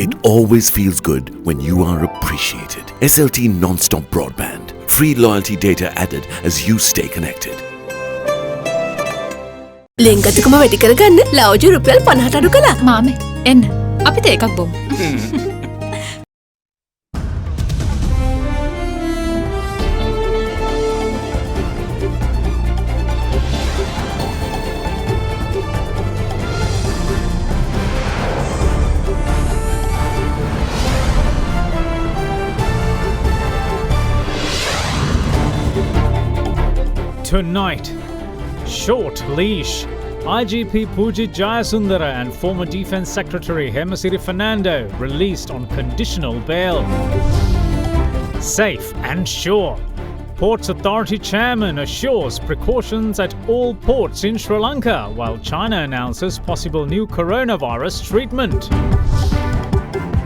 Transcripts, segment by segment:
It always feels good when you are appreciated. SLT non-stop broadband. Free loyalty data added as you stay connected. ලෙන්ගතුකම වැඩි කරගන්න ලව්ජු රුපියල් 50ට අඩු කළා. මාමේ එන්න අපිට එකක් බොමු. Tonight, short leash. IGP Pujit Jayasundara and former Defence Secretary Hemasiri Fernando released on conditional bail. Safe and sure. Ports Authority Chairman assures precautions at all ports in Sri Lanka while China announces possible new coronavirus treatment.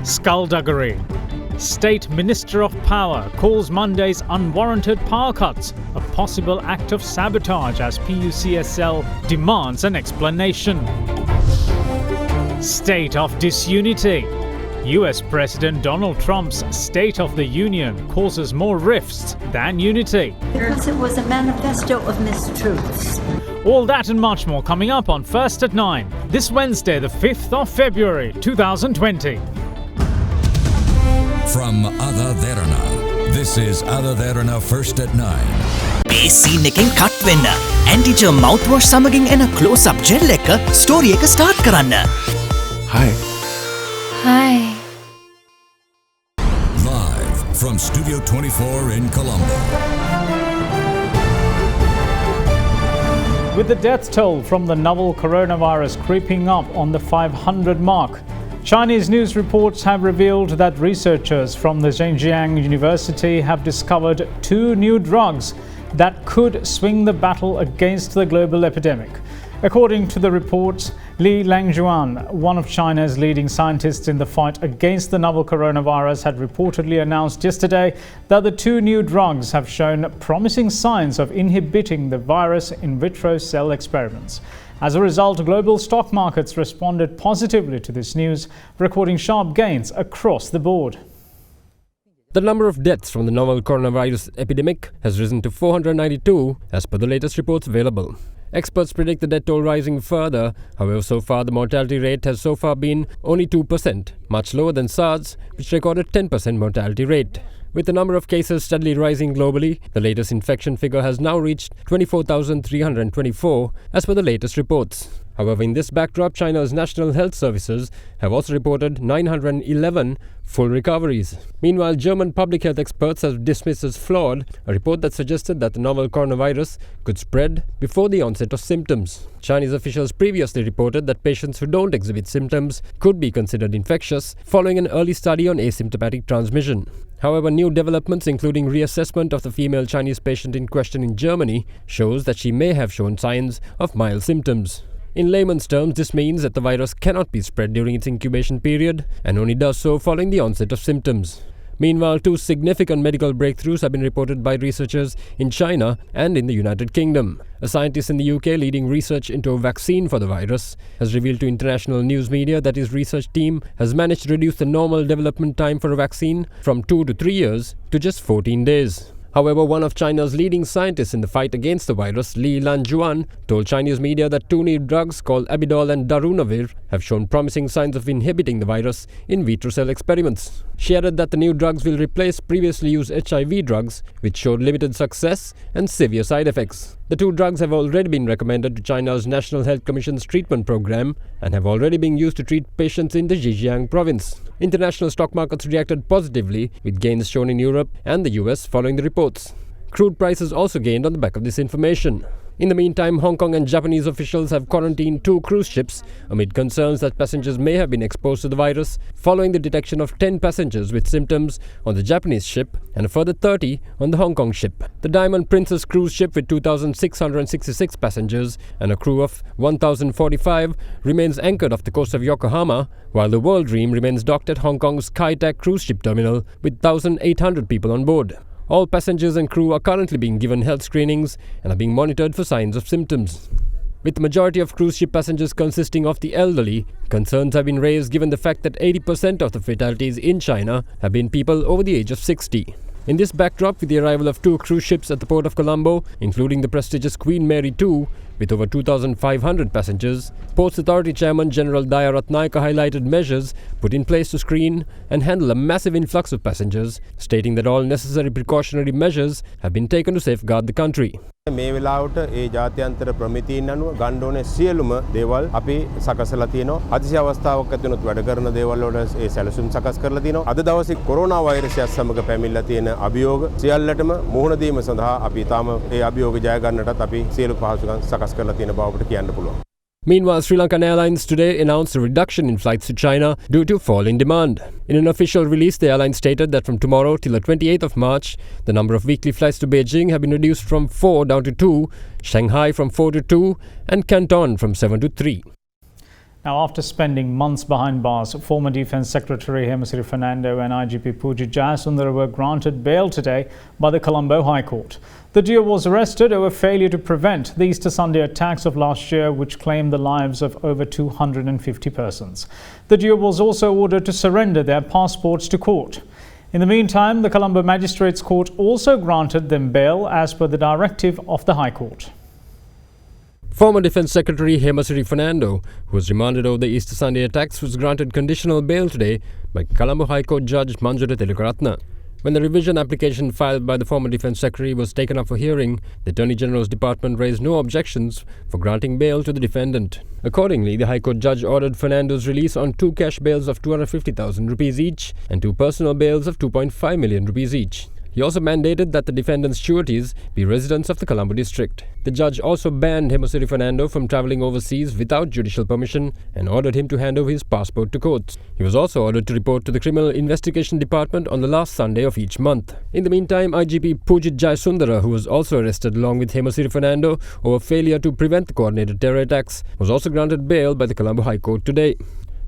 Skullduggery. State Minister of Power calls Monday's unwarranted power cuts a possible act of sabotage as PUCSL demands an explanation. State of disunity. US President Donald Trump's State of the Union causes more rifts than unity. Because it was a manifesto of mistruths. All that and much more coming up on First at 9, this Wednesday, the 5th of February, 2020. From AdaDerana, this is AdaDerana First at 9. මේ scene එකෙන් cut වෙන්න ඇන්ටිජර් මවුත්වොෂ් සමගින් එන close up gel එක story එක start කරන්න. Hi. Hi. Live from Studio 24 in Colombo. With the death toll from the novel coronavirus creeping up on the 500 mark, Chinese news reports have revealed that researchers from the Zhejiang University have discovered 2 new drugs that could swing the battle against the global epidemic. According to the reports, Li Langjuan, one of China's leading scientists in the fight against the novel coronavirus, had reportedly announced yesterday that the 2 new drugs have shown promising signs of inhibiting the virus in vitro cell experiments. As a result, global stock markets responded positively to this news, recording sharp gains across the board. The number of deaths from the novel coronavirus epidemic has risen to 492 as per the latest reports available. Experts predict the death toll rising further. However, so far the mortality rate has so far been only 2%, much lower than SARS, which recorded 10% mortality rate. With the number of cases steadily rising globally, the latest infection figure has now reached 24,324 as per the latest reports. However, in this backdrop, China's National Health Services have also reported 911 full recoveries. Meanwhile, German public health experts have dismissed as flawed a report that suggested that the novel coronavirus could spread before the onset of symptoms. Chinese officials previously reported that patients who don't exhibit symptoms could be considered infectious following an early study on asymptomatic transmission. However, new developments including reassessment of the female Chinese patient in question in Germany shows that she may have shown signs of mild symptoms. In layman's terms, this means that the virus cannot be spread during its incubation period and only does so following the onset of symptoms. Meanwhile, 2 significant medical breakthroughs have been reported by researchers in China and in the United Kingdom. A scientist in the UK leading research into a vaccine for the virus has revealed to international news media that his research team has managed to reduce the normal development time for a vaccine from 2 to 3 years to just 14 days. However, one of China's leading scientists in the fight against the virus, Li Langjuan, told Chinese media that 2 new drugs called Abidol and Darunavir have shown promising signs of inhibiting the virus in vitro cell experiments. She added that the new drugs will replace previously used HIV drugs, which showed limited success and severe side effects. The 2 drugs have already been recommended to China's National Health Commission's treatment program and have already been used to treat patients in the Zhejiang province. International stock markets reacted positively, with gains shown in Europe and the US following the reports. Crude prices also gained on the back of this information. In the meantime, Hong Kong and Japanese officials have quarantined 2 cruise ships amid concerns that passengers may have been exposed to the virus following the detection of 10 passengers with symptoms on the Japanese ship and a further 30 on the Hong Kong ship. The Diamond Princess cruise ship with 2,666 passengers and a crew of 1,045 remains anchored off the coast of Yokohama, while the World Dream remains docked at Hong Kong's Kai Tak cruise ship terminal with 1,800 people on board. All passengers and crew are currently being given health screenings and are being monitored for signs of symptoms. With the majority of cruise ship passengers consisting of the elderly, concerns have been raised given the fact that 80% of the fatalities in China have been people over the age of 60. In this backdrop, with the arrival of 2 cruise ships at the port of Colombo, including the prestigious Queen Mary II, with over 2,500 passengers, Ports Authority Chairman General Derana highlighted measures put in place to screen and handle a massive influx of passengers, stating that all necessary precautionary measures have been taken to safeguard the country. මේ වෙලාවට ඒ ජාත්‍යන්තර ප්‍රමිතීන් අනුව ගන්න ඕනේ සියලුම දේවල් අපි සකසලා තියෙනවා. අතිශය අවස්ථාවක් ඇති වුණොත් වැඩ කරන දේවල් වල ඒ සැලසුම් සකස් කරලා තියෙනවා. අද දවසේ කොරෝනා වෛරසයත් සමග පැමිණලා තියෙන අභියෝග සියල්ලටම මුහුණ දීම සඳහා අපි තාම ඒ අභියෝග ජය ගන්නටත් අපි සියලු පහසුකම් සකස් කරලා තියෙන බව අපිට කියන්න පුළුවන්. Meanwhile, Sri Lankan Airlines today announced a reduction in flights to China due to fall in demand. In an official release, the airline stated that from tomorrow till the 28th of March, the number of weekly flights to Beijing have been reduced from 4 down to 2, Shanghai from 4 to 2, and Canton from 7 to 3. Now, after spending months behind bars, former Defence Secretary Hemasiri Fernando and IGP Pujit Jayasundara were granted bail today by the Colombo High Court. The duo was arrested over failure to prevent the Easter Sunday attacks of last year, which claimed the lives of over 250 persons. The duo was also ordered to surrender their passports to court. In the meantime, the Colombo Magistrates Court also granted them bail as per the directive of the High Court. Former Defence Secretary Hemasiri Fernando, who was remanded over the Easter Sunday attacks, was granted conditional bail today by Colombo High Court Judge Manjula Telekaratna. When the revision application filed by the former Defence Secretary was taken up for hearing, the Attorney General's Department raised no objections for granting bail to the defendant. Accordingly, the High Court judge ordered Fernando's release on 2 cash bails of 250,000 rupees each and 2 personal bails of 2.5 million rupees each. He also mandated that the defendant's sureties be residents of the Colombo district. The judge also banned Hemasiri Fernando from travelling overseas without judicial permission and ordered him to hand over his passport to courts. He was also ordered to report to the Criminal Investigation Department on the last Sunday of each month. In the meantime, IGP Pujit Jayasundara, who was also arrested along with Hemasiri Fernando over failure to prevent the coordinated terror attacks, was also granted bail by the Colombo High Court today.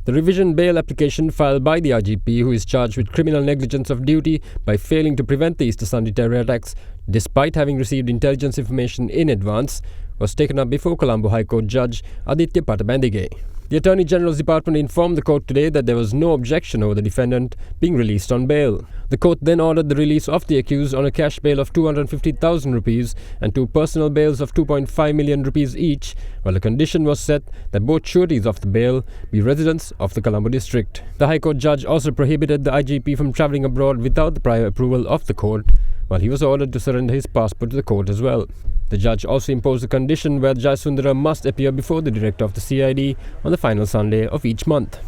The revision bail application filed by the IGP, who is charged with criminal negligence of duty by failing to prevent the Easter Sunday terror attacks, despite having received intelligence information in advance, was taken up before Colombo High Court Judge Aditya Patabandige. The Attorney General's Department informed the court today that there was no objection over the defendant being released on bail. The court then ordered the release of the accused on a cash bail of 250,000 rupees and 2 personal bails of 2.5 million rupees each, while a condition was set that both sureties of the bail be residents of the Colombo district. The High Court judge also prohibited the IGP from travelling abroad without the prior approval of the court, while he was ordered to surrender his passport to the court as well. The judge also imposed a condition where Jayasundara must appear before the director of the CID on the final Sunday of each month.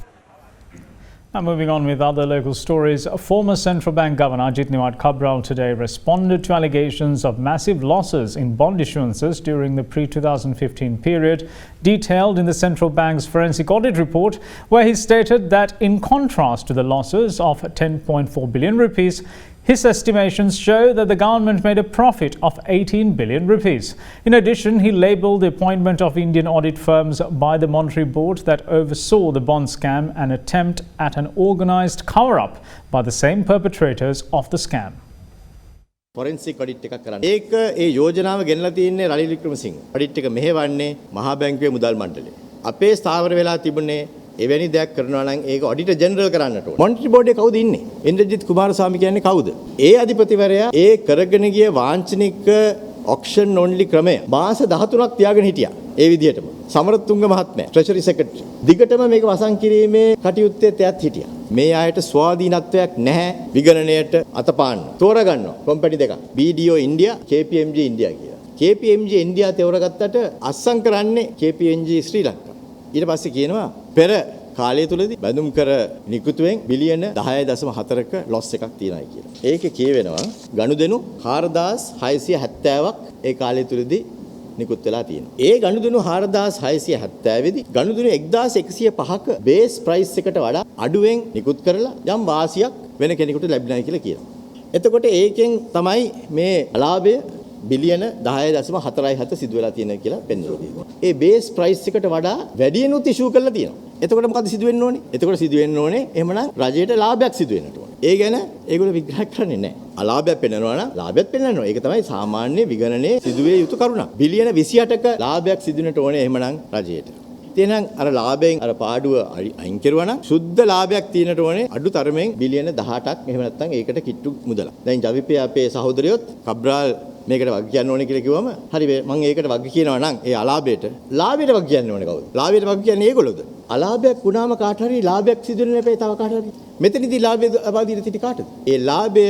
Now moving on with other local stories, former Central Bank Governor Ajit Niwad Cabral today responded to allegations of massive losses in bond issuances during the pre-2015 period, detailed in the Central Bank's forensic audit report, where he stated that in contrast to the losses of 10.4 billion rupees, his estimations show that the government made a profit of 18 billion rupees. In addition, he labelled the appointment of Indian audit firms by the Monetary Board that oversaw the bond scam an attempt at an organised cover-up by the same perpetrators of the scam. Forensic audit එකක් කරන්න. ඒක ඒ යෝජනාව ගෙනලා තියෙන්නේ Ranil Wickremesinghe. audit එක මෙහෙවන්නේ මහා බැංකුවේ මුදල් මණ්ඩලය. අපේ ස්ථාවර වෙලා තිබුණේ එවැනි දෙයක් කරනවා නම් ඒක ඔඩිටර් ජෙනරල් කරන්නට ඕනේ. මොනිටරි බෝඩ් එකේ කවුද ඉන්නේ? ඉන්ද්‍රජිත් කුමාරස්වාමි කියන්නේ කවුද? ඒ අධිපතිවරයා ඒ කරගෙන ගිය වාංචනික ඔක්ෂන් ඔන්ලි ක්‍රමය මාස 13ක් තියාගෙන හිටියා. ඒ විදිහටම. සමරතුංග මහත්මයා ට්‍රෙෂරි සෙක්‍රටරි. දිගටම මේක වසන් කිරීමේ කටයුත්තේ තැත් හිටියා. මේ ආයත ස්වාධීනත්වයක් නැහැ විගණනයට අතපාන්න. තෝරගන්නවා කොම්පැනි දෙකක්. BDO ඉන්දියා, KPMG ඉන්දියා කියලා. KPMG ඉන්දියා තෝරගත්තට අස්සම් කරන්නේ KPMG ශ්‍රී ලංකා. ඊට පස්සේ කියනවා පෙර කාලය තුලදී බැඳුම් කර නිකුතුවෙන් බිලියන 10.4ක ලොස් එකක් තියෙනවා කියලා. ඒකේ කියවෙනවා ගනුදෙනු 4670ක් ඒ කාලය තුලදී නිකුත් වෙලා තියෙනවා. ඒ ගනුදෙනු 4670 දී ගනුදෙනු 1105ක බේස් ප්‍රයිස් එකට වඩා අඩුවෙන් නිකුත් කරලා යම් වාසියක් වෙන කෙනෙකුට ලැබුණා කියලා කියනවා. එතකොට ඒකෙන් තමයි මේ ලාභය බිලියන 10.47 සිදු වෙලා තියෙනවා කියලා පෙන්වලා තියෙනවා. ඒ බේස් ප්‍රයිස් එකට වඩා වැඩියෙනුත් ඉෂුව කරලා තියෙනවා. එතකොට මොකද සිදු වෙන්න ඕනේ? එතකොට සිදු වෙන්න ඕනේ එහෙමනම් රජයට ලාභයක් සිදු වෙන්නට ඕනේ. ඒ ගැන ඒගොල්ලෝ විග්‍රහ කරන්නේ නැහැ. අලාභයක් පෙන්වනවා නම් ලාභයක් පෙන්වනවා. ඒක තමයි සාමාන්‍ය විගණනයේ සිදුවේ යුතු කරුණක්. බිලියන 28ක ලාභයක් සිදුනට ඕනේ එහෙමනම් රජයට. එහෙනම් අර ලාභයෙන් අර පාඩුව අයින් කරුවා නම් සුද්ධ ලාභයක් තියෙනට ඕනේ අඩු තරමෙන් බිලියන 18ක් එහෙම නැත්නම් ඒකට කිට්ටු මුදලක්. දැන් ජවිපේ අපේ සහෝදරයොත් කබ්‍රාල් මේකට වග කියන්න ඕනේ කියලා කිව්වම හරි මම ඒකට වග කියනවා නම් ඒ අලාභයට ලාභයට වග කියන්න ඕනේ කවුද? ලාභයට වග කියන්නේ ඒගොල්ලෝද? අලාභයක් වුණාම කාට හරි ලාභයක් සිදු වෙන නැපේ තව කාට හරි. මෙතනදී ලාභය අපාදීන තිටි කාටද? ඒ ලාභය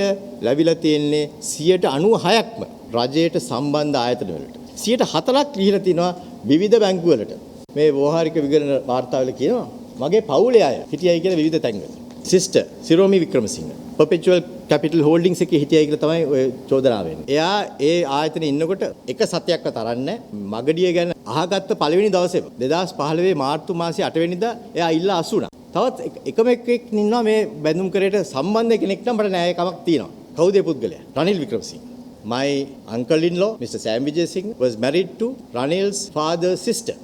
ලැබිලා තියෙන්නේ 96%ක්ම රජයට සම්බන්ධ ආයතන වලට. 104ක් ලිහිලා තිනවා විවිධ බැංකු වලට. මේ ව්‍යවහාරික විගණන වාර්තාවල කියනවා මගේ පවුලේ අය හිටියයි කියලා විවිධ තැන්වල. Sister Siromi Wickramasinghe perpetual capital holdings එකේ හිටියයි කියලා තමයි ඔය චෝදනාව වෙන්නේ. එයා ඒ ආයතනයේ ඉන්නකොට එක සතියක්වත් තරන්නේ මගඩිය ගැන අහගත්ත පළවෙනි දවසේ 2015 මාර්තු මාසයේ 8 වෙනිදා එයා ඉල්ලා අසු වුණා. තවත් එකම එක්කෙක් ඉන්නවා මේ බැඳුම් කරේට සම්බන්ධ කෙනෙක් නම් මට න්‍යායකමක් තියෙනවා. කවුද ඒ පුද්ගලයා? Ranil Wickremesinghe. My uncle-in-law, Mr. Sam Vijay Singh, was married to Ranil's father's sister.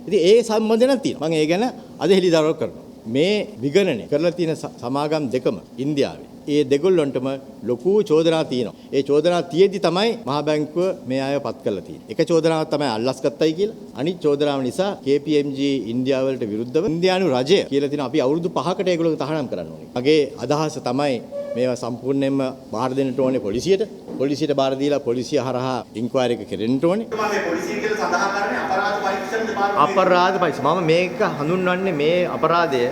ඉතින් ඒ සම්බන්ධය නම් තියෙනවා. මම ඒ ගැන අද හෙළිදරව් කරනවා. මේ විගණනය කරලා තියෙන සමාගම් දෙකම ඉන්දියාවේ. ඒ දෙගොල්ලන්ටම ලොකු චෝදනා තියෙනවා. ඒ චෝදනා තියෙද්දි තමයි මහා බැංකුව මේ අයව පත් කරලා තියෙන්නේ. එක චෝදනාවක් තමයි අල්ලස් ගත්තයි කියලා. අනිත් චෝදනාව නිසා KPMG ඉන්දියාව වලට විරුද්ධව ඉන්දියානු රජය කියලා තියෙනවා අපි අවුරුදු 5කට ඒගොල්ලෝ තහනම් කරන්න ඕනේ. මගේ අදහස තමයි මේවා සම්පූර්ණයෙන්ම බාර දෙන්නට ඕනේ පොලිසියට. පොලිසියට බාර දීලා පොලිසිය හරහා ඉන්ක්වයරි එක කෙරෙන්න ඕනේ. මේ පොලිසිය කියලා සඳහන් කරන්නේ අපරාධ පරීක්ෂණ දෙපාර්තමේන්තුව. අපරාධ පරීක්ෂණ. මම මේක හඳුන්වන්නේ මේ අපරාධය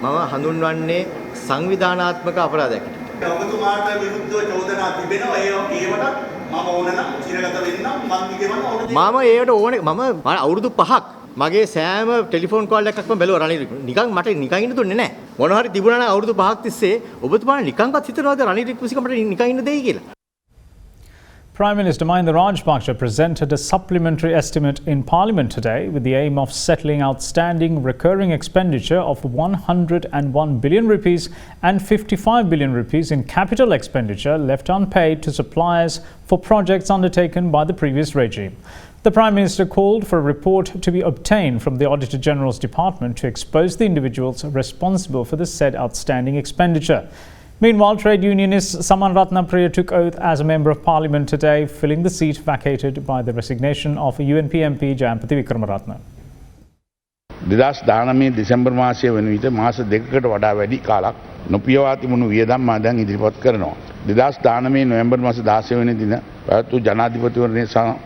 මම හඳුන්වන්නේ සංවිධානාත්මක අපරාධයක්. ඔබතුමාට විරුද්ධව චෝදනා තිබෙනවා ඒවට මම ඕන නම් චිරගත වෙන්නම් මම කියවන්න ඕනේ. මම ඒකට ඕනේ මම අවුරුදු 5ක් මගේ සෑම ටෙලිෆෝන් කෝල් එකක්ම බැලුවා රනිල්. නිකන් මට නිකන් ඉන්න දුන්නේ නැහැ. මොනවා හරි තිබුණා නම් අවුරුදු 5ක් තිස්සේ ඔබතුමාට නිකන්වත් හිතනවාද රනිල් වික්‍රමසිංහ මට නිකන් ඉන්න දෙයි කියලා? Prime Minister Mahinda Rajapaksa presented a supplementary estimate in Parliament today with the aim of settling outstanding recurring expenditure of 101 billion rupees and 55 billion rupees in capital expenditure left unpaid to suppliers for projects undertaken by the previous regime. The Prime Minister called for a report to be obtained from the Auditor General's Department to expose the individuals responsible for the said outstanding expenditure. Meanwhile, trade unionist Saman Ratnapriya took oath as a Member of Parliament today, filling the seat vacated by the resignation of UNP MP Jayampathi Wickramaratne. 2019 December මාසයේ වන විට මාස දෙකකට වඩා වැඩි කාලක් නොපියවා තිබුණු වියදම් ආදායම් ඉදිරිපත් කරනවා. 2019 නොවැම්බර් මාස 16 වෙනි දින පැවැත් වූ ජනාධිපතිවරණය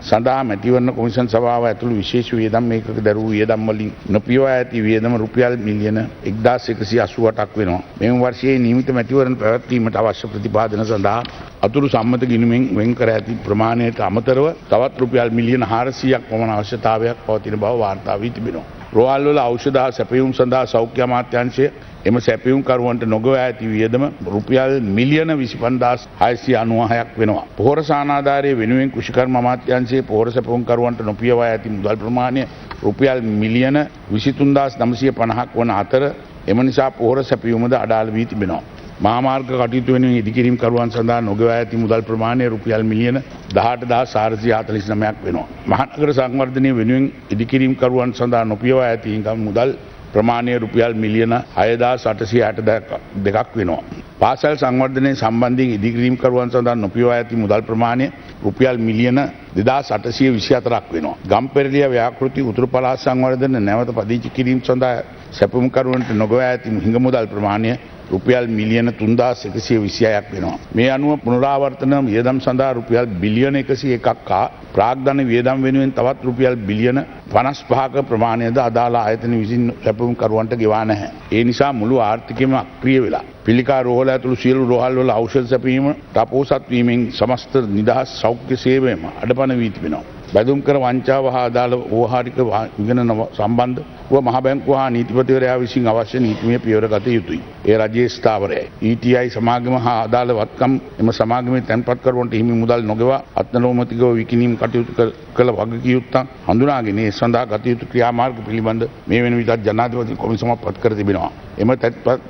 සඳහා මැතිවරණ කොමිෂන් සභාව ඇතුළු විශේෂ වියදම් මේකක දරූ වියදම් වලින් නොපියවා ඇති වියදම රුපියල් මිලියන 1188ක් වෙනවා. මෙම වර්ෂයේ නියමිත මැතිවරණ පැවැත්වීමට අවශ්‍ය ප්‍රතිපාදන සඳහා අතුරු සම්මත ගිණුමෙන් වෙන් කර ඇති ප්‍රමාණයට අමතරව තවත් රුපියල් මිලියන 400ක් පමණ අවශ්‍යතාවයක් පවතින බව වාර්තා වී තිබෙනවා. රෝහල් වල ඖෂධ සැපයුම් සඳහා සෞඛ්‍ය අමාත්‍යාංශය එම සැපයුම් කරුවන්ට නොගොවා ඇති වියදම රුපියල් මිලියන 25696ක් වෙනවා. පොහොර සානාධාරයේ වෙනුවෙන් කෘෂිකර්ම අමාත්‍යාංශයේ පොහොර සැපයුම් කරුවන්ට නොපියවා ඇති මුදල් ප්‍රමාණය රුපියල් මිලියන 23950ක් වන අතර එම නිසා පොහොර සැපයුමද අඩාල වී තිබෙනවා. මහාමාර්ග කටයුතු වෙනුවෙන් ඉදිකිරීම් කරුවන් සඳහා නොගොවා ඇති මුදල් ප්‍රමාණය රුපියල් මිලියන 18449ක් වෙනවා. මහනගර සංවර්ධනය වෙනුවෙන් ඉදිකිරීම් කරුවන් සඳහා නොපියවා ඇති මුදල් ප්‍රමාණය රුපියල් මිලියන 6882ක් වෙනවා. පාසල් සංවර්ධනයේ සම්බන්ධයෙන් ඉදිකිරීම් කරුවන් සඳහා නොපියවා ඇති මුදල් ප්‍රමාණය රුපියල් මිලියන 2824ක් වෙනවා. ගම්පෙරළිය ව්‍යාපෘති උතුරු පළාත් සංවර්ධන නැවත පදිංචි කිරීම සඳහා සැපුම් කරුවන්ට නොගොවා ඇති හිඟ මුදල් ප්‍රමාණය රුපියල් මිලියන 3126ක් වෙනවා. මේ අනුව පුනරාවර්තන වියදම් සඳහා රුපියල් බිලියන 101ක් හා ප්‍රාග්ධන වියදම් වෙනුවෙන් තවත් රුපියල් බිලියන 55ක ප්‍රමාණයද අදාළ ආයතන විසින් සැපුම් කරුවන්ට ගෙවා නැහැ. ඒ නිසා මුළු ආර්ථිකයම අක්‍රිය වෙලා පිළිකා රෝහල ඇතුළු සියලු රෝහල් වල ඖෂධ සැපීම තපෝසත් වීමෙන් සමස්ත නිදහස් සෞඛ්‍ය සේවයම අඩපණ වී තිබෙනවා. බැදුම් කර වංචාව හා අදාළ ව්‍යවහාරික විගණන සම්බන්ධව මහ බැංකුව හා නීතිපතිවරයා විසින් අවශ්‍ය නීතිමය පියවර ගත යුතුයි. ඒ රජයේ ස්ථාවරයයි. ETI සමාගම හා අදාළ වත්කම් එම සමාගමේ තැන්පත් කරුවන්ට හිමි මුදල් නොගෙවා අත්නෝමතිකව විකිණීම් කටයුතු කළ වගකීම් හඳුනාගෙන ඒ සඳහා ගත යුතු ක්‍රියාමාර්ග පිළිබඳ මේ වෙන විටත් ජනාධිපති කොමිසමක් පත් කර තිබෙනවා. එම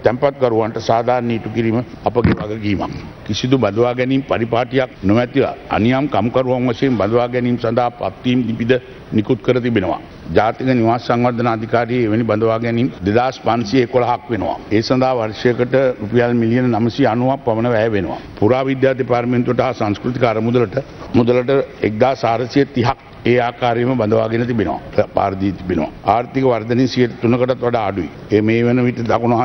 තැන්පත් කරුවන්ට සාධාරණ නීති කිරීම අපගේ වගකීමක්. කිසිදු බදවා ගැනීම පරිපාටියක් නොමැතිව අනියම් කම්කරුවන් වශයෙන් බදවා ගැනීම සඳහා සඳහා පත්වීම් ලිපිද නිකුත් කර තිබෙනවා. ජාතික නිවාස සංවර්ධන අධිකාරියේ එවැනි බඳවා ගැනීම් 2511ක් වෙනවා. ඒ සඳහා වර්ෂයකට රුපියල් මිලියන 990ක් පමණ වැය වෙනවා. පුරාවිද්‍යා දෙපාර්තමේන්තුවට හා සංස්කෘතික අරමුදලට 1430ක් ඒ ආකාරයෙන්ම බඳවාගෙන තිබෙනවා. පාරදී තිබෙනවා. ආර්ථික වර්ධනය 3%කටත් වඩා අඩුයි. මේ වන විට දකුණු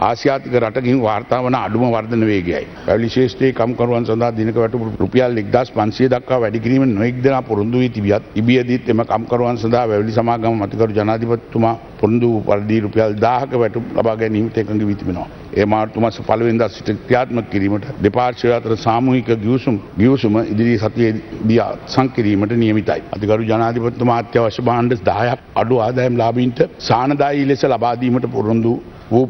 ආසියාතික රටකින් වාර්තා වන අඩුම වර්ධන වේගයයි. පැවැලි ශේෂ්ත්‍රයේ කම්කරුවන් සඳහා දිනක වැටුප රුපියල් 1500 දක්වා වැඩි කිරීම නොඑක් දෙනා පොරොන්දු වී තිබියත් ඉබියදීත් එම කම්කරුවන් සඳහා වැවැලි සමාගම මතකරු ජනාධිපතිතුමා පොරොන්දු වූ පරිදි රුපියල් 1000ක වැටුප් ලබා ගැනීමට එකඟ වී තිබෙනවා. ඒ මාර්තු මාස 1 වෙනිදා සිට ක්‍රියාත්මක කිරීමට දෙපාර්ශ්වය අතර සාමූහික ගිවිසුම ඉදිරි සතියේදී සංකිරීමට නියමිතයි. අධිකරු ජනාධිපතිතුමා අත්‍යවශ්‍ය භාණ්ඩ 10ක් අඩු ආදායම් ලාභීන්ට සානදායී ලෙස ලබා දීමට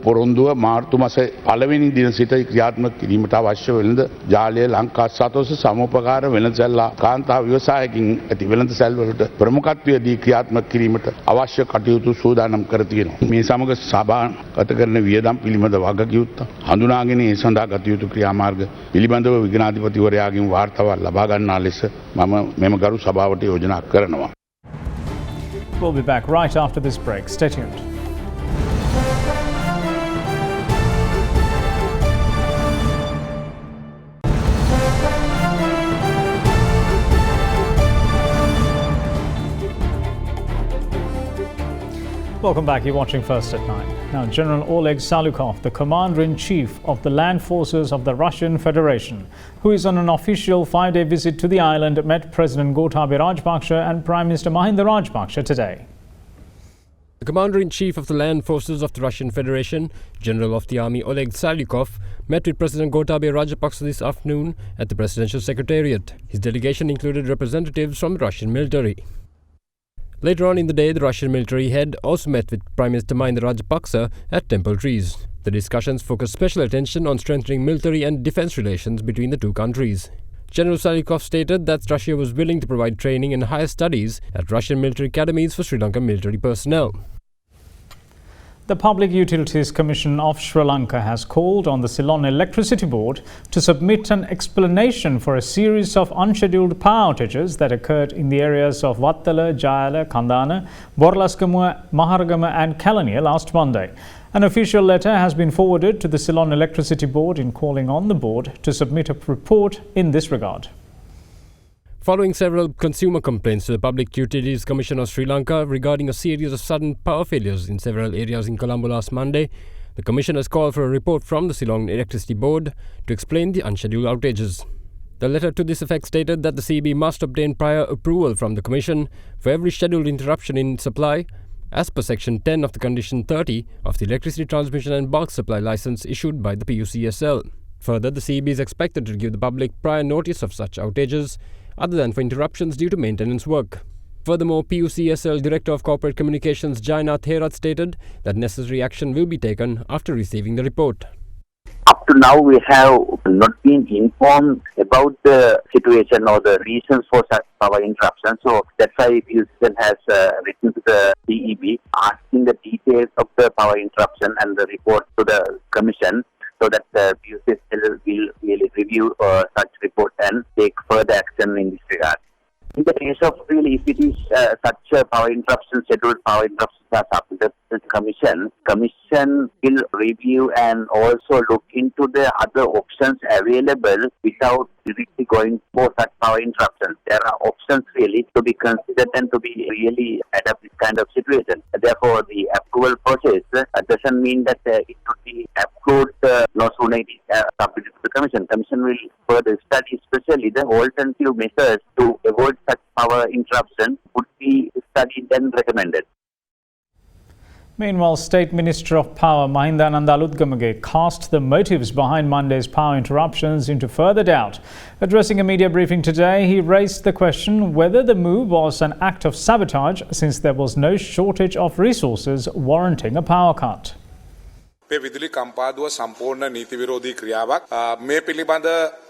පොරොන්දුව මාර්තු මාස 1 වෙනි දින සිට ක්‍රියාත්මක කිරීමට අවශ්‍ය වෙළඳ ජාලය ලංකා සතොස සමෝපකාර වෙළඳසැල් කාන්තා ව්‍යවසායකින් ඇති වෙළඳසැල් වලට ප්‍රමුඛත්වය දී ක්‍රියාත්මක කිරීමට අවශ්‍ය කටයුතු සූදානම් කර තියෙනවා. මේ සමග සභාගත කරන වියදම් පිළිබඳ වගකියුත්ත හඳුනාගෙන ඒ සඳහා ගත යුතු ක්‍රියාමාර්ග පිළිබඳව විගණාධිපතිවරයාගෙන් වාර්තාවක් ලබා ගන්නා ලෙස මම මෙම ගරු සභාවට යෝජනා කරනවා. We'll be back right after this break. Stay tuned. Welcome back. You're watching First at 9. Now, General Oleg Salukov, the Commander-in-Chief of the Land Forces of the Russian Federation, who is on an official 5-day visit to the island, met President Gotabaya Rajapaksa and Prime Minister Mahinda Rajapaksa today. The Commander-in-Chief of the Land Forces of the Russian Federation, General of the Army Oleg Salukov, met with President Gotabaya Rajapaksa this afternoon at the Presidential Secretariat. His delegation included representatives from the Russian military. Later on in the day, the Russian military head also met with Prime Minister Mahinda Rajapaksa at Temple Trees. The discussions focused special attention on strengthening military and defense relations between the two countries. General Salukov stated that Russia was willing to provide training and higher studies at Russian military academies for Sri Lankan military personnel. The Public Utilities Commission of Sri Lanka has called on the Ceylon Electricity Board to submit an explanation for a series of unscheduled power outages that occurred in the areas of Wattala, Jayala, Kandana, Borlaskamua, Maharagama and Kalaniya last Monday. An official letter has been forwarded to the Ceylon Electricity Board in calling on the board to submit a report in this regard. Following several consumer complaints to the Public Utilities Commission of Sri Lanka regarding a series of sudden power failures in several areas in Colombo last Monday, the Commission has called for a report from the Ceylon Electricity Board to explain the unscheduled outages. The letter to this effect stated that the CEB must obtain prior approval from the Commission for every scheduled interruption in supply, as per Section 10 of the Condition 30 of the Electricity Transmission and Bulk Supply Licence issued by the PUCSL. Further, the CEB is expected to give the public prior notice of such outages, other than for interruptions due to maintenance work. Furthermore, PUCSL Director of Corporate Communications Jainath Herath stated that necessary action will be taken after receiving the report. Up to now, we have not been informed about the situation or the reasons for such power interruption. So that's why PUCSL has written to the CEB asking the details of the power interruption and the report to the Commission, so that the PUCSL will really review such report and take further action in this regard. In the case of really, if it is such a power interruption, scheduled power interruptions are submitted to the Commission will review and also look into the other options available without directly going for such power interruptions. There are options really to be considered and to be really adapt this kind of situation. Therefore, the approval process doesn't mean that it should be approved no sooner it is submitted to the Commission. Commission will further study, especially the alternative methods to avoid such power interruption would be studied and recommended. Meanwhile, State Minister of Power Mahindananda Alutgamage cast the motives behind Monday's power interruptions into further doubt. Addressing a media briefing today, he raised the question whether the move was an act of sabotage, since there was no shortage of resources warranting a power cut. මේ විදුලි කම්පාදුව සම්පූර්ණ නීති විරෝධී ක්‍රියාවක්. මේ පිළිබඳ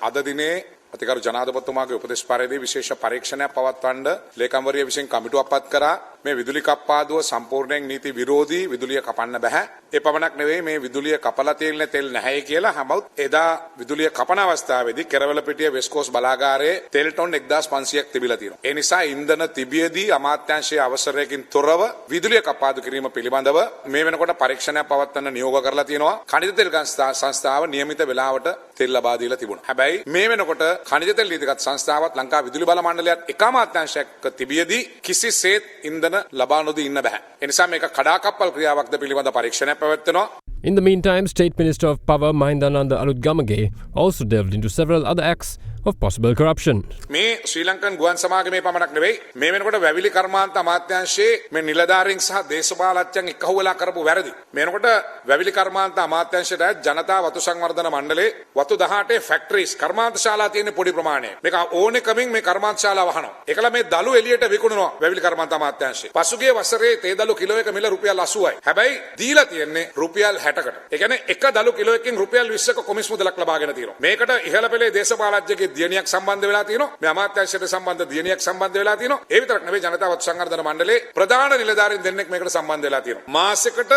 අද දිනේ අතිගරු ජනාධිපතිතුමාගේ උපදෙස් පරිදි විශේෂ පරීක්ෂණයක් පවත්වන්න ලේකම්වරිය විසින් කමිටුවක් පත් කරා. මේ විදුලි කප්පාදුව සම්පූර්ණයෙන් නීති විරෝධී විදුලිය කපන්න බෑ. ඒ පමණක් නෙවෙයි මේ විදුලිය කපලා තියෙන තෙල් නැහැයි කියලා හැමෝත් එදා විදුලිය කපන අවස්ථාවේදී කෙරවලපිටිය වෙස්කෝස් බලාගාරයේ තෙල් ටොන් 1500ක් තිබිලා තියෙනවා. ඒ නිසා ඉන්ධන තිබියදී අමාත්‍යාංශයේ අවසරයකින් තොරව විදුලිය කප්පාදු කිරීම පිළිබඳව මේ වෙනකොට පරීක්ෂණයක් පවත්වන්න නියෝග කරලා තියෙනවා. खनिज तेल संस्थाව නියමිත වෙලාවට තෙල් ලබා දීලා තිබුණා. හැබැයි මේ වෙනකොට खनिज तेल නීතිගත සංස්ථාවත් ලංකා විදුලි බල මණ්ඩලයත් එක අමාත්‍යාංශයක් තිබියදී කිසිසේත් ඉන්ධන ලබා නොදී ඉන්න බෑ. ඒ නිසා මේක කඩාකප්පල් ක්‍රියාවක්ද පිළිබඳ පරීක්ෂණයක් පැවැත්වෙනවා. In the meantime, State Minister of Power Mahindananda Alutgamage also delved into several other acts of possible corruption. මේ ශ්‍රී ලංකන් ගුවන් සමාගමේ පමණක් නෙවෙයි මේ වෙනකොට වැවිලි කර්මාන්ත අමාත්‍යාංශයේ මේ නිලධාරීන් සහ දේශපාලඥයන් එක්කහුව වෙලා කරපු වැරදි. මේ වෙනකොට වැවිලි කර්මාන්ත අමාත්‍යාංශයට ජනතා වතු සංවර්ධන මණ්ඩලයේ වතු 18 ෆැක්ටරිස් කර්මාන්ත ශාලා තියෙන පොඩි ප්‍රමාණය. මේක ඕනේ කමින් මේ කර්මාන්ත ශාලා වහනවා. ඒකල මේ දළු එළියට විකුණනවා වැවිලි කර්මාන්ත අමාත්‍යාංශය. පසුගිය වසරේ තේ දළු කිලෝ එක මිල රුපියල් 80යි. හැබැයි දීලා තියෙන්නේ රුපියල් 60කට. ඒ කියන්නේ එක දළු කිලෝ එකකින් රුපියල් 20ක කොමිස් මුදලක් ලබාගෙන තියෙනවා. මේකට ඉහළ පෙළේ දේශපාලඥයෙක්ගේ දියණියක් සම්බන්ධ වෙලා තියෙනවා. මේ අමාත්‍යාංශයට සම්බන්ධ දියණියක් සම්බන්ධ වෙලා තියෙනවා. ඒ විතරක් නෙවෙයි ජනතා වතු සංවර්ධන මණ්ඩලයේ ප්‍රධාන නිලධාරීන් දෙන්නෙක් මේකට සම්බන්ධ වෙලා තියෙනවා. මාසෙකට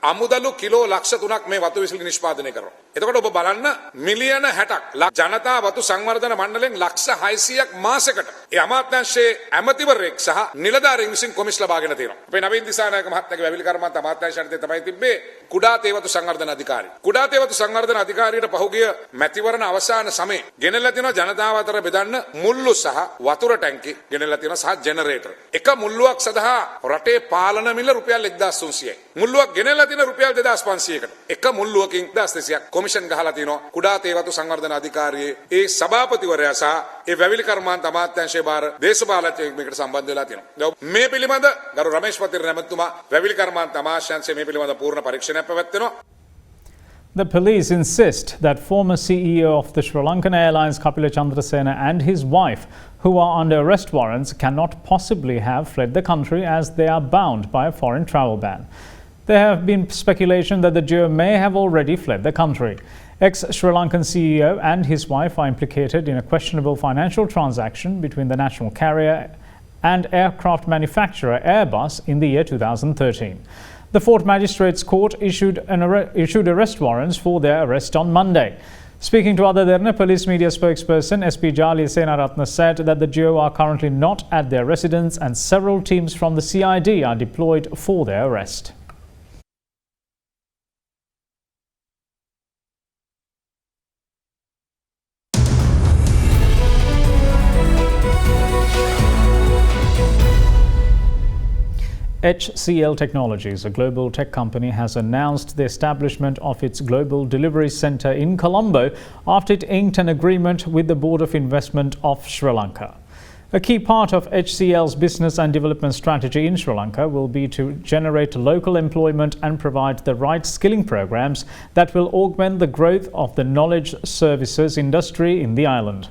අමුදලු කිලෝ ලක්ෂ 3ක් මේ වතු විසලි නිෂ්පාදනය කරනවා. එතකොට ඔබ බලන්න මිලියන 60ක් ජනතා වතු සංවර්ධන මණ්ඩලයෙන් ලක්ෂ 600ක් මාසෙකට ඒ අමාත්‍යාංශයේ ඇමතිවරයෙක් සහ නිලධාරීන් විසින් කොමිස් ලබාගෙන තියෙනවා. අපේ නවීන් දිසානායක මහත්මයාගේ වැවිලි කර්මාන්ත අමාත්‍යාංශයට තමයි තිබ්බේ කුඩා තේ වතු සංවර්ධන අධිකාරිය. කුඩා තේ වතු සංවර්ධන අධිකාරියට පහුගිය මැතිවරණ අවසාන සමයේ ගෙනල්ලා තියෙනවා ජනතාව අතර බෙදන්න මුල්ලු සහ වතුර ටැංකි ගෙනල්ලා තියෙනවා සහ ජෙනරේටර්. එක මුල්ලුවක් සඳහා රටේ පාලන මිල රුපියල් 1300යි. මුල්ලුවක් ගෙනල්ලා තියෙන රුපියල් 2500කට. එක මුල්ලුවකින් 1200ක් කොමිෂන් ගහලා තිනවා කුඩා තේ වතු සංවර්ධන අධිකාරියේ ඒ සභාපතිවරයා සහ ඒ වැවිලි කර්මාන්ත අමාත්‍යාංශයේ බාර දේශපාලඥයෙක් මේකට සම්බන්ධ වෙලා තියෙනවා. මේ පිළිබඳ ගරු රමේෂ් පතිර නැමැතුමා වැවිලි කර්මාන්ත අමාත්‍යාංශයේ මේ පිළිබඳ පූර්ණ පරීක්ෂණයක් පැවැත්වෙනවා. The police insist that former CEO of the Sri Lankan Airlines Kapila Chandrasena and his wife, who are under arrest warrants, cannot possibly have fled the country as they are bound by a foreign travel ban. There have been speculation that the duo may have already fled the country. Ex-Sri Lankan CEO and his wife are implicated in a questionable financial transaction between the national carrier and aircraft manufacturer Airbus in the year 2013. The Fort Magistrates Court issued arrest warrants for their arrest on Monday. Speaking to AdaDerana, police media spokesperson SP Jali Senaratna said that the duo are currently not at their residence and several teams from the CID are deployed for their arrest. HCL Technologies, a global tech company, has announced the establishment of its global delivery center in Colombo after it inked an agreement with the Board of Investment of Sri Lanka. A key part of HCL's business and development strategy in Sri Lanka will be to generate local employment and provide the right skilling programs that will augment the growth of the knowledge services industry in the island.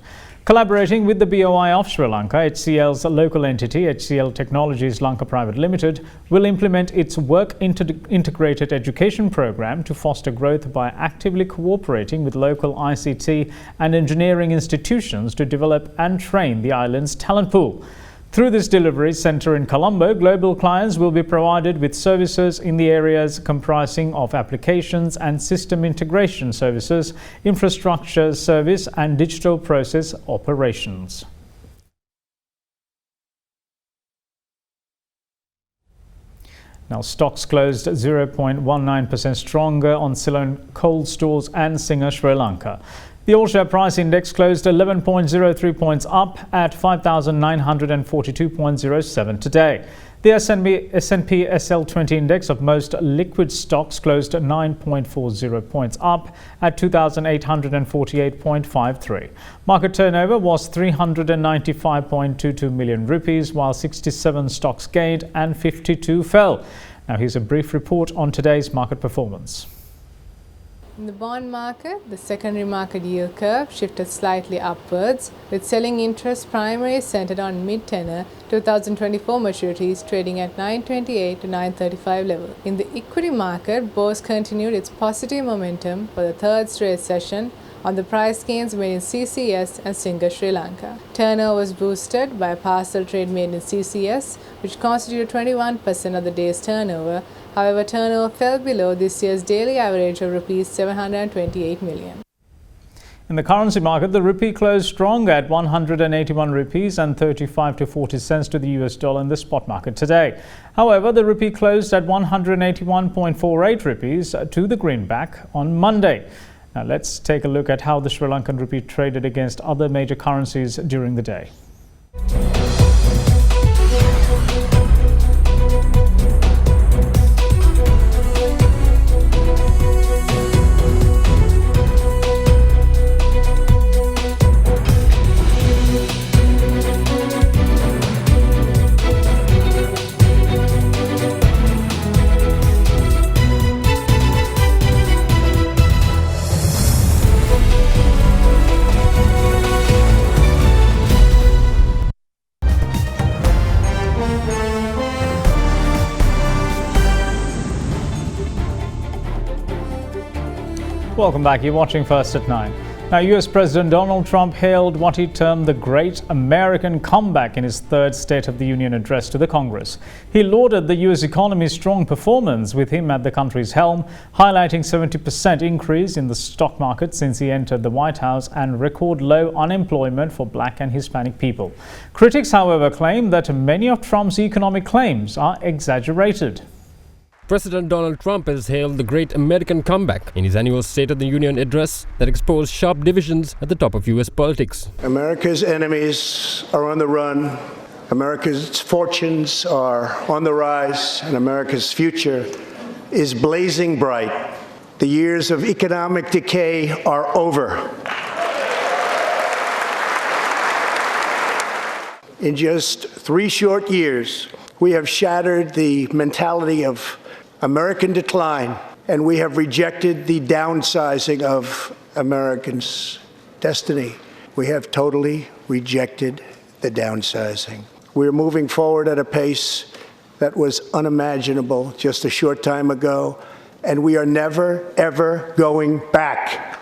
Collaborating with the BOI of Sri Lanka, HCL's local entity, HCL Technologies Lanka Private Limited, will implement its work integrated education program to foster growth by actively cooperating with local ICT and engineering institutions to develop and train the island's talent pool. Through this delivery centre in Colombo, global clients will be provided with services in the areas comprising of applications and system integration services, infrastructure service and digital process operations. Now, stocks closed 0.19% stronger on Ceylon Cold Stores and Singer, Sri Lanka. The all-share price index closed 11.03 points up at 5,942.07 today. The S&P SL20 index of most liquid stocks closed 9.40 points up at 2,848.53. Market turnover was 395.22 million rupees, while 67 stocks gained and 52 fell. Now here's a brief report on today's market performance. In the bond market, the secondary market yield curve shifted slightly upwards, with selling interest primarily centered on mid-tenor 2024 maturities trading at 928 to 935 level. In the equity market, BOS continued its positive momentum for the third straight session on the price gains made in CCS and Singer Sri Lanka. Turnover was boosted by parcel trade made in CCS, which constituted 21% of the day's turnover. However, turnover fell below this year's daily average of Rs 728 million. In the currency market, the rupee closed strong at 181 rupees and 35 to 40 cents to the US dollar in the spot market today. However, the rupee closed at 181.48 rupees to the greenback on Monday. Now let's take a look at how the Sri Lankan rupee traded against other major currencies during the day. Welcome back. You're watching First at 9. Now, US President Donald Trump hailed what he termed the Great American Comeback in his third State of the Union address to the Congress. He lauded the US economy's strong performance with him at the country's helm, highlighting 70% increase in the stock market since he entered the White House and record low unemployment for Black and Hispanic people. Critics, however, claim that many of Trump's economic claims are exaggerated. President Donald Trump has hailed the Great American Comeback in his annual State of the Union address that exposed sharp divisions at the top of US politics. America's enemies are on the run, America's fortunes are on the rise, and America's future is blazing bright. The years of economic decay are over. In just 3 short years, we have shattered the mentality of American decline, and we have rejected the downsizing of Americans' destiny. We have totally rejected the downsizing. We're moving forward at a pace that was unimaginable just a short time ago, and we are never, ever going back.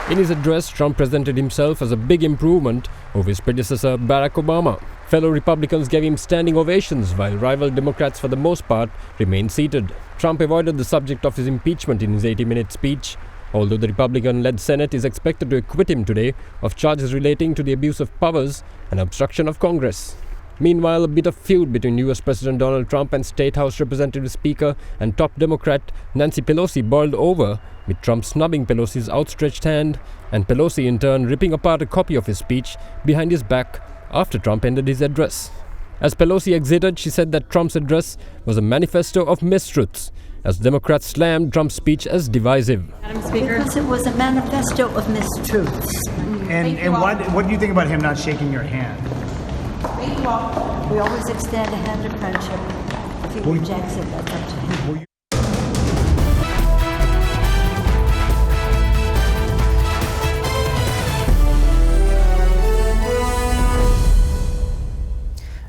In his address, Trump presented himself as a big improvement over his predecessor Barack Obama. Fellow Republicans gave him standing ovations while rival Democrats for the most part remained seated. Trump avoided the subject of his impeachment in his 80-minute speech, although the Republican-led Senate is expected to acquit him today of charges relating to the abuse of powers and obstruction of Congress. Meanwhile, a bit of feud between US President Donald Trump and State House Representative Speaker and top Democrat Nancy Pelosi boiled over, with Trump snubbing Pelosi's outstretched hand and Pelosi in turn ripping apart a copy of his speech behind his back after Trump ended his address. As Pelosi exited, she said that Trump's address was a manifesto of mistruths, as Democrats slammed Trump's speech as divisive. Madam Speaker. Because it was a manifesto of mistruths. And what do you think about him not shaking your hand? We always extend a hand of friendship. If he rejects it, that's up to him.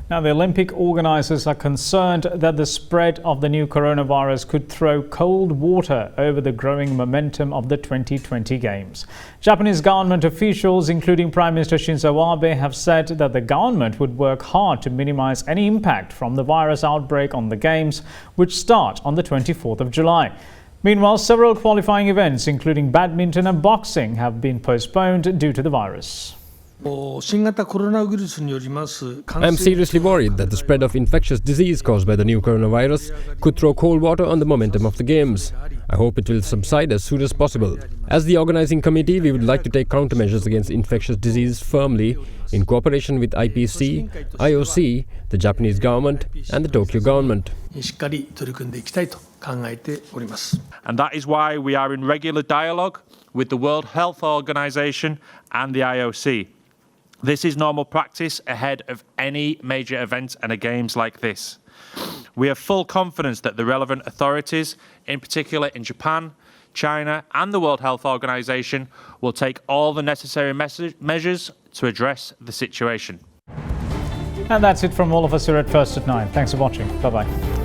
Now, the Olympic organizers are concerned that the spread of the new coronavirus could throw cold water over the growing momentum of the 2020 Games. Japanese government officials, including Prime Minister Shinzo Abe, have said that the government would work hard to minimize any impact from the virus outbreak on the Games, which start on the 24th of July. Meanwhile, several qualifying events, including badminton and boxing, have been postponed due to the virus. I am seriously worried that the spread of infectious disease caused by the new coronavirus could throw cold water on the momentum of the Games. I hope it will subside as soon as possible. As the organizing committee, we would like to take countermeasures against infectious disease firmly in cooperation with IPC, IOC, the Japanese government and the Tokyo government. And that is why we are in regular dialogue with the World Health Organization and the IOC. This is normal practice ahead of any major event and a Games like this. We have full confidence that the relevant authorities, in particular in Japan, China and the World Health Organization, will take all the necessary measures to address the situation. And that's it from all of us here at First at 9. Thanks for watching. Bye-bye.